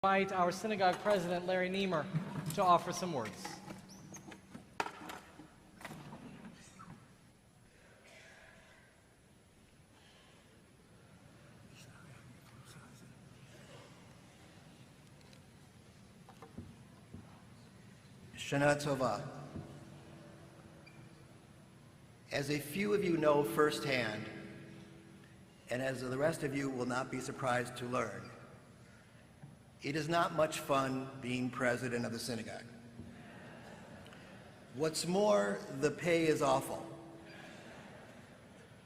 Invite our synagogue president, Larry Nemer, to offer some words. Shana Tova. As a few of you know firsthand, and as the rest of you will not be surprised to learn, it is not much fun being president of the synagogue. What's more, the pay is awful.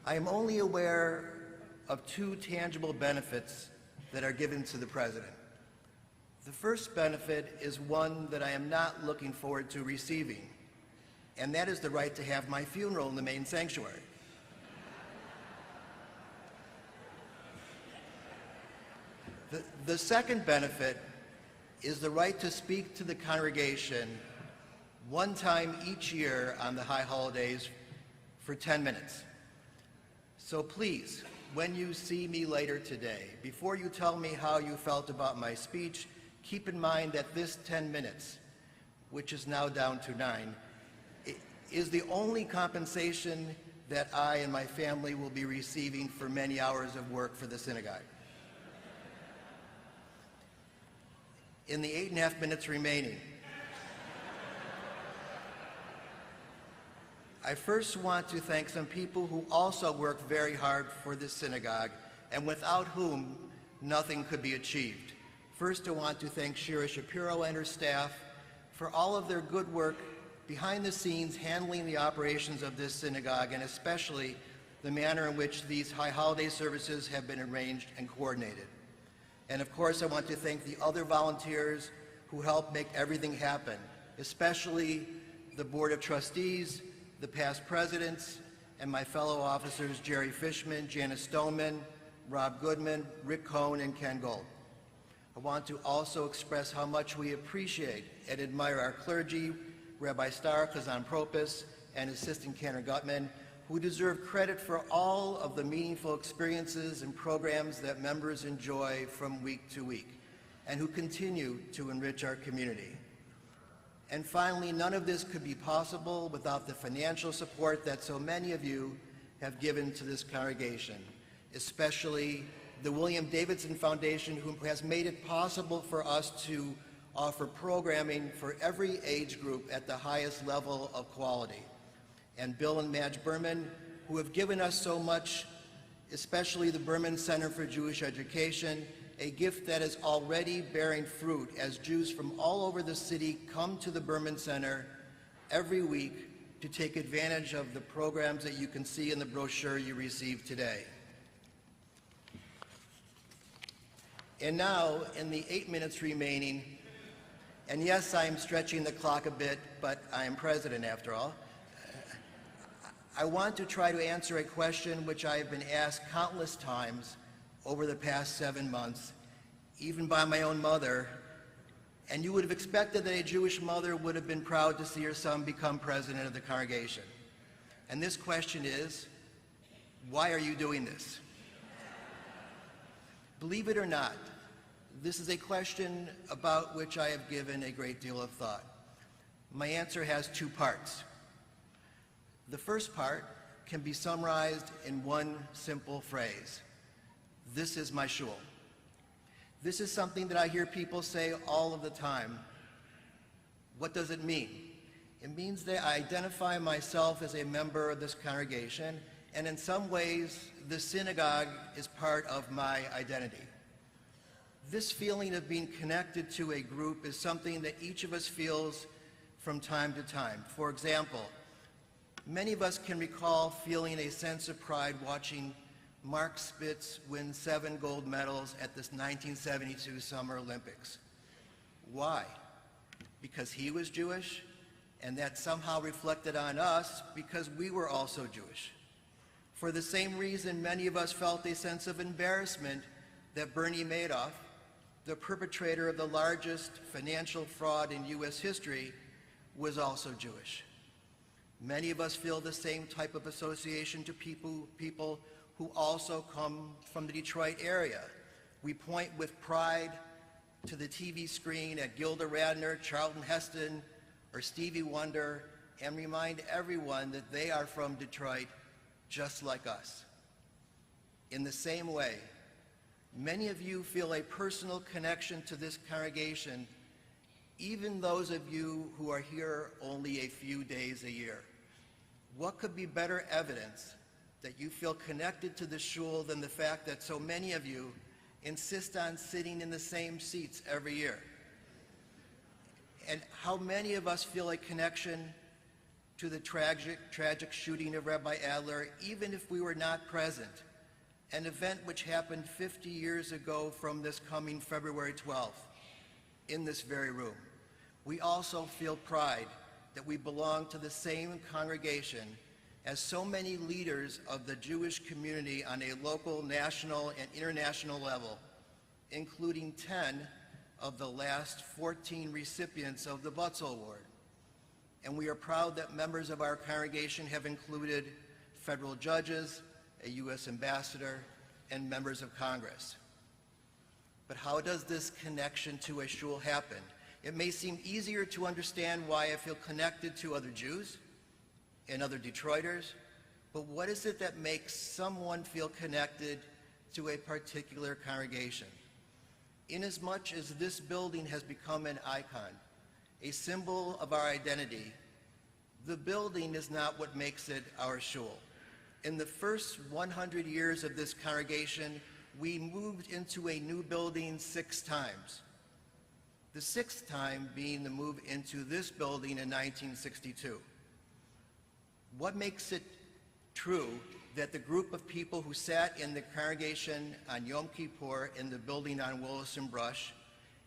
I am only aware of two tangible benefits that are given to the president. The first benefit is one that I am not looking forward to receiving, and that is the right to have my funeral in the main sanctuary. The second benefit is the right to speak to the congregation one time each year on the high holidays for 10 minutes. So please, when you see me later today, before you tell me how you felt about my speech, keep in mind that this 10 minutes, which is now down to 9, is the only compensation that I and my family will be receiving for many hours of work for the synagogue. In the 8.5 minutes remaining, I first want to thank some people who also work very hard for this synagogue and without whom nothing could be achieved. First, I want to thank Shira Shapiro and her staff for all of their good work behind the scenes handling the operations of this synagogue, and especially the manner in which these high holiday services have been arranged and coordinated. And of course, I want to thank the other volunteers who help make everything happen, especially the Board of Trustees, the past presidents, and my fellow officers Jerry Fishman, Janice Stoneman, Rob Goodman, Rick Cohn, and Ken Gold. I want to also express how much we appreciate and admire our clergy, Rabbi Star Chazan-Propis and Assistant Cantor Gutman, who deserve credit for all of the meaningful experiences and programs that members enjoy from week to week, and who continue to enrich our community. And finally, none of this could be possible without the financial support that so many of you have given to this congregation, especially the William Davidson Foundation, who has made it possible for us to offer programming for every age group at the highest level of quality. And Bill and Madge Berman, who have given us so much, especially the Berman Center for Jewish Education, a gift that is already bearing fruit as Jews from all over the city come to the Berman Center every week to take advantage of the programs that you can see in the brochure you received today. And now, in the 8 minutes remaining, and yes, I am stretching the clock a bit, but I am president after all, I want to try to answer a question which I have been asked countless times over the past 7 months, even by my own mother, and you would have expected that a Jewish mother would have been proud to see her son become president of the congregation. And this question is, why are you doing this? Believe it or not, this is a question about which I have given a great deal of thought. My answer has two parts. The first part can be summarized in one simple phrase. This is my shul. This is something that I hear people say all of the time. What does it mean? It means that I identify myself as a member of this congregation, and in some ways, the synagogue is part of my identity. This feeling of being connected to a group is something that each of us feels from time to time. For example, many of us can recall feeling a sense of pride watching Mark Spitz win 7 gold medals at this 1972 Summer Olympics. Why? Because he was Jewish, and that somehow reflected on us because we were also Jewish. For the same reason, many of us felt a sense of embarrassment that Bernie Madoff, the perpetrator of the largest financial fraud in U.S. history, was also Jewish. Many of us feel the same type of association to people who also come from the Detroit area. We point with pride to the TV screen at Gilda Radner, Charlton Heston, or Stevie Wonder, and remind everyone that they are from Detroit just like us. In the same way, many of you feel a personal connection to this congregation, even those of you who are here only a few days a year. What could be better evidence that you feel connected to the shul than the fact that so many of you insist on sitting in the same seats every year? And how many of us feel a connection to the tragic shooting of Rabbi Adler, even if we were not present, an event which happened 50 years ago from this coming February 12th in this very room. We also feel pride that we belong to the same congregation as so many leaders of the Jewish community on a local, national, and international level, including 10 of the last 14 recipients of the Butzel Award. And we are proud that members of our congregation have included federal judges, a U.S. ambassador, and members of Congress. But how does this connection to a shul happen? It may seem easier to understand why I feel connected to other Jews and other Detroiters, but what is it that makes someone feel connected to a particular congregation? Inasmuch as this building has become an icon, a symbol of our identity, the building is not what makes it our shul. In the first 100 years of this congregation, we moved into a new building 6 times. The 6th time being the move into this building in 1962. What makes it true that the group of people who sat in the congregation on Yom Kippur in the building on Willis and Brush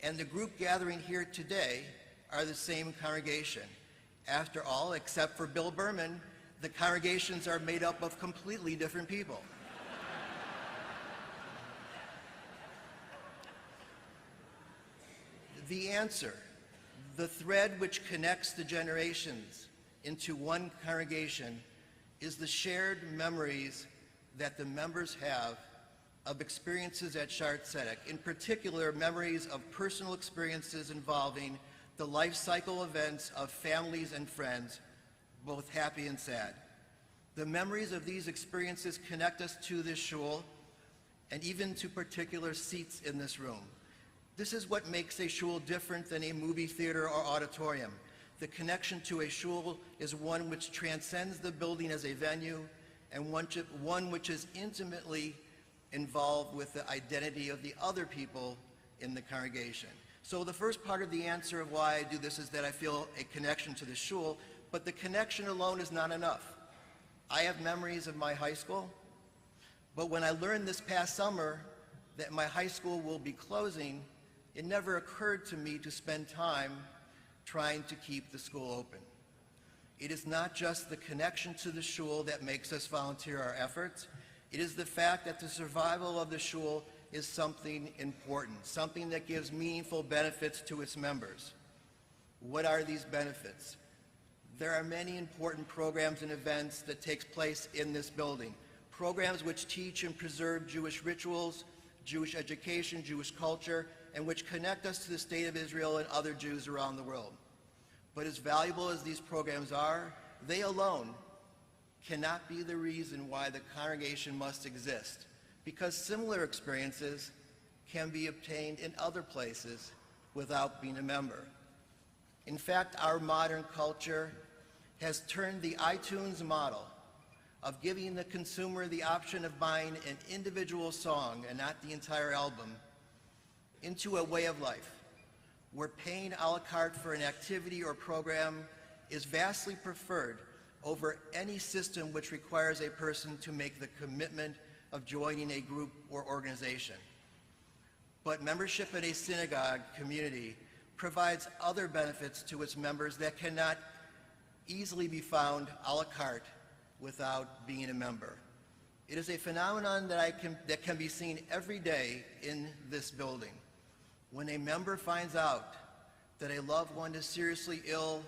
and the group gathering here today are the same congregation? After all, except for Bill Berman, the congregations are made up of completely different people. The answer, the thread which connects the generations into one congregation, is the shared memories that the members have of experiences at Shaare Zedek, in particular memories of personal experiences involving the life cycle events of families and friends, both happy and sad. The memories of these experiences connect us to this shul and even to particular seats in this room. This is what makes a shul different than a movie theater or auditorium. The connection to a shul is one which transcends the building as a venue and one which is intimately involved with the identity of the other people in the congregation. So the first part of the answer of why I do this is that I feel a connection to the shul, but the connection alone is not enough. I have memories of my high school, but when I learned this past summer that my high school will be closing, it never occurred to me to spend time trying to keep the school open. It is not just the connection to the shul that makes us volunteer our efforts. It is the fact that the survival of the shul is something important, something that gives meaningful benefits to its members. What are these benefits? There are many important programs and events that take place in this building. Programs which teach and preserve Jewish rituals, Jewish education, Jewish culture, and which connect us to the state of Israel and other Jews around the world. But as valuable as these programs are, they alone cannot be the reason why the congregation must exist, because similar experiences can be obtained in other places without being a member. In fact, our modern culture has turned the iTunes model of giving the consumer the option of buying an individual song and not the entire album into a way of life, where paying a la carte for an activity or program is vastly preferred over any system which requires a person to make the commitment of joining a group or organization. But membership in a synagogue community provides other benefits to its members that cannot easily be found a la carte without being a member. It is a phenomenon that can be seen every day in this building. When a member finds out that a loved one is seriously ill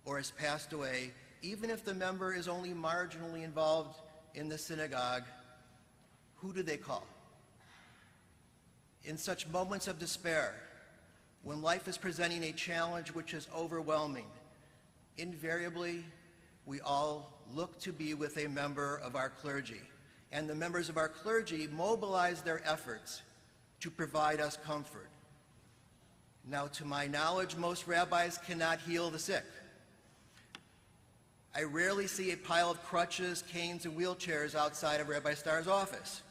or has passed away, even if the member is only marginally involved in the synagogue, who do they call? In such moments of despair, When life is presenting a challenge which is overwhelming, invariably, we all look to be with a member of our clergy, and the members of our clergy mobilize their efforts to provide us comfort. Now, to my knowledge, most rabbis cannot heal the sick. I rarely see a pile of crutches, canes, and wheelchairs outside of Rabbi Starr's office.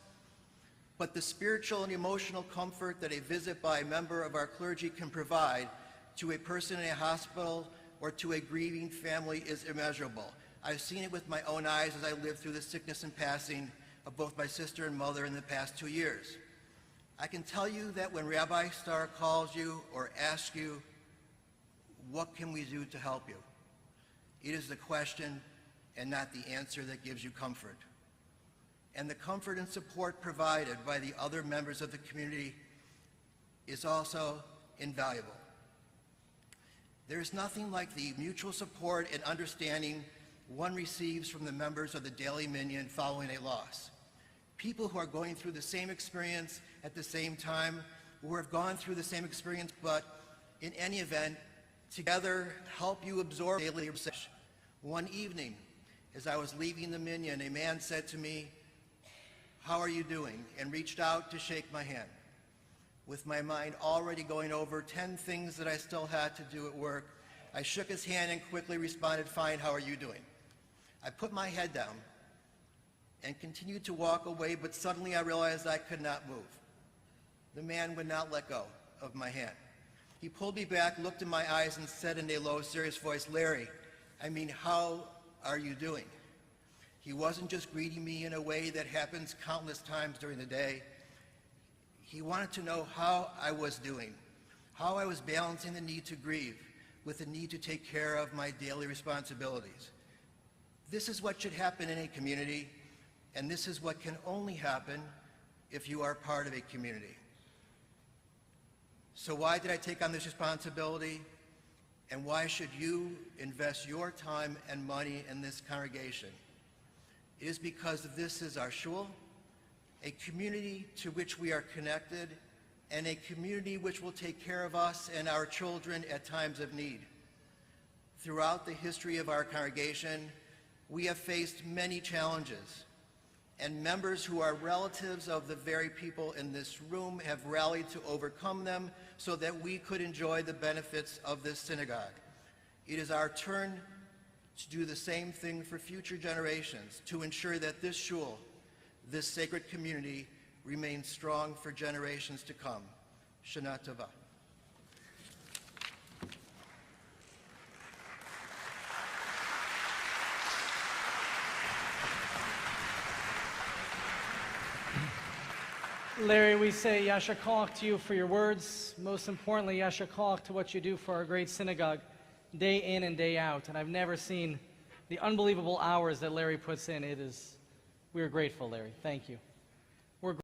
But the spiritual and emotional comfort that a visit by a member of our clergy can provide to a person in a hospital or to a grieving family is immeasurable. I've seen it with my own eyes as I lived through the sickness and passing of both my sister and mother in the past 2 years. I can tell you that when Rabbi Starr calls you or asks you, what can we do to help you? It is the question and not the answer that gives you comfort. And the comfort and support provided by the other members of the community is also invaluable. There is nothing like the mutual support and understanding one receives from the members of the daily minyan following a loss. People who are going through the same experience at the same time, who have gone through the same experience, but in any event, together help you absorb daily obsession. One evening, as I was leaving the minyan, a man said to me, "How are you doing?" and reached out to shake my hand. With my mind already going over 10 things that I still had to do at work, I shook his hand and quickly responded, "Fine, how are you doing?" I put my head down and continued to walk away, but suddenly I realized I could not move. The man would not let go of my hand. He pulled me back, looked in my eyes, and said in a low, serious voice, "Larry, how are you doing?" He wasn't just greeting me in a way that happens countless times during the day. He wanted to know how I was doing, how I was balancing the need to grieve with the need to take care of my daily responsibilities. This is what should happen in a community, and this is what can only happen if you are part of a community. So why did I take on this responsibility? And why should you invest your time and money in this congregation? It is because this is our shul, a community to which we are connected, and a community which will take care of us and our children at times of need. Throughout the history of our congregation, we have faced many challenges, and members who are relatives of the very people in this room have rallied to overcome them so that we could enjoy the benefits of this synagogue. It is our turn to do the same thing for future generations, to ensure that this shul, this sacred community, remains strong for generations to come. Shana Tova. Larry, we say Yasher Koach to you for your words. Most importantly, Yasher Koach to what you do for our great synagogue day in and day out. And I've never seen the unbelievable hours that Larry puts in. We are grateful, Larry. Thank you.